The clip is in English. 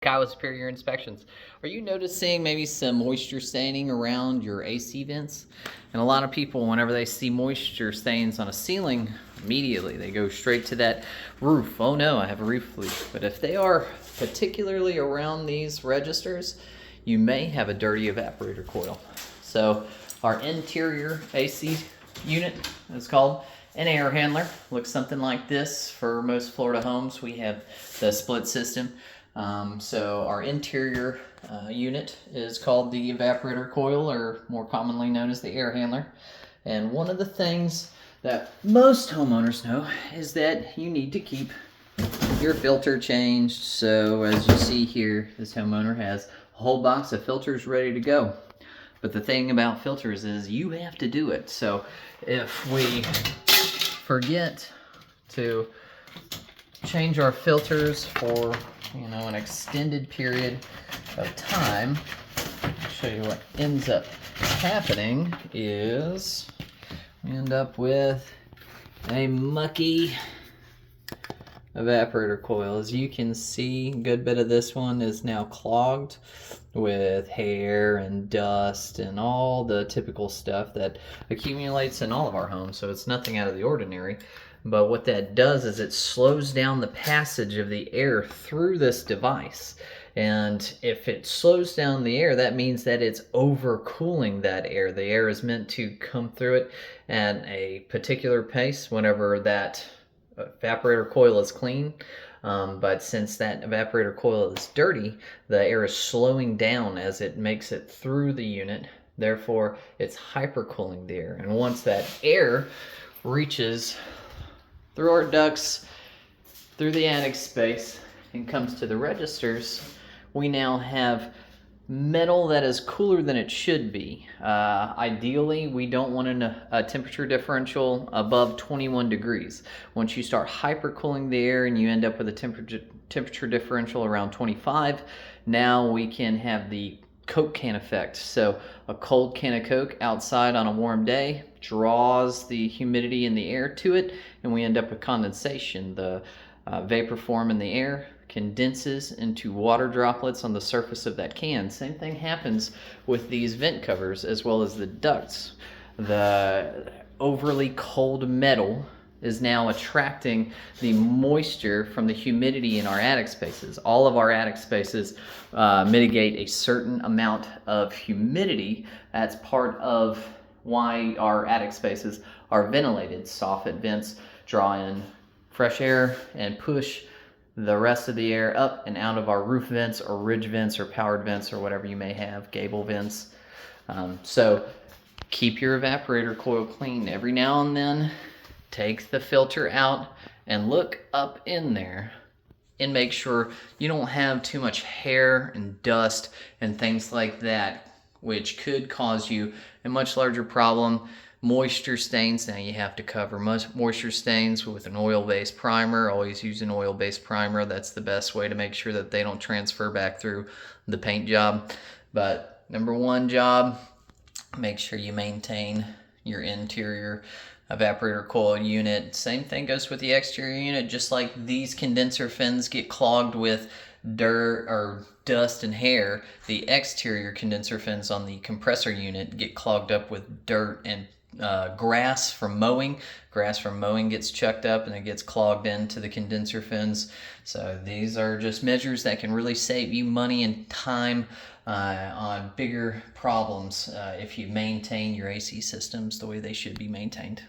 Kyle with Superior Inspections. Are you noticing maybe some moisture staining around your AC vents? And a lot of people, whenever they see moisture stains on a ceiling, immediately they go straight to that roof. Oh no, I have a roof leak. But if they are particularly around these registers, you may have a dirty evaporator coil. So our interior AC unit is called an air handler. Looks something like this. For most Florida homes, we have the split system. So our interior unit is called the evaporator coil, or more commonly known as the air handler. And one of the things that most homeowners know is that you need to keep your filter changed. So as you see here, this homeowner has a whole box of filters ready to go. But the thing about filters is you have to do it. So if we forget to change our filters for an extended period of time, I'll show you what ends up happening is we end up with a mucky evaporator coil. As you can see, a good bit of this one is now clogged with hair and dust and all the typical stuff that accumulates in all of our homes, so it's nothing out of the ordinary. But what that does is it slows down the passage of the air through this device. And if it slows down the air, that means that it's overcooling that air. The air is meant to come through it at a particular pace whenever that evaporator coil is clean. But since that evaporator coil is dirty, the air is slowing down as it makes it through the unit. Therefore, it's hypercooling the air. And once that air reaches through our ducts, through the attic space, and comes to the registers, we now have metal that is cooler than it should be. Ideally, we don't want a temperature differential above 21 degrees. Once you start hypercooling the air and you end up with a temperature differential around 25, now we can have the Coke can effect. So a cold can of Coke outside on a warm day draws the humidity in the air to it, and we end up with condensation. The vapor form in the air condenses into water droplets on the surface of that can. Same thing happens with these vent covers as well as the ducts. The overly cold metal is now attracting the moisture from the humidity in our attic spaces. All of our attic spaces mitigate a certain amount of humidity. That's part of why our attic spaces are ventilated. Soffit vents draw in fresh air and push the rest of the air up and out of our roof vents or ridge vents or powered vents or whatever you may have, gable vents. So keep your evaporator coil clean every now and then. Take the filter out and look up in there and make sure you don't have too much hair and dust and things like that, which could cause you a much larger problem. Moisture stains, now you have to cover moisture stains with an oil-based primer. Always use an oil-based primer. That's the best way to make sure that they don't transfer back through the paint job. But number one job, make sure you maintain your interior evaporator coil unit. Same thing goes with the exterior unit. Just like these condenser fins get clogged with dirt or dust and hair, the exterior condenser fins on the compressor unit get clogged up with dirt and grass from mowing. Grass from mowing gets chucked up and it gets clogged into the condenser fins. So these are just measures that can really save you money and time on bigger problems if you maintain your AC systems the way they should be maintained.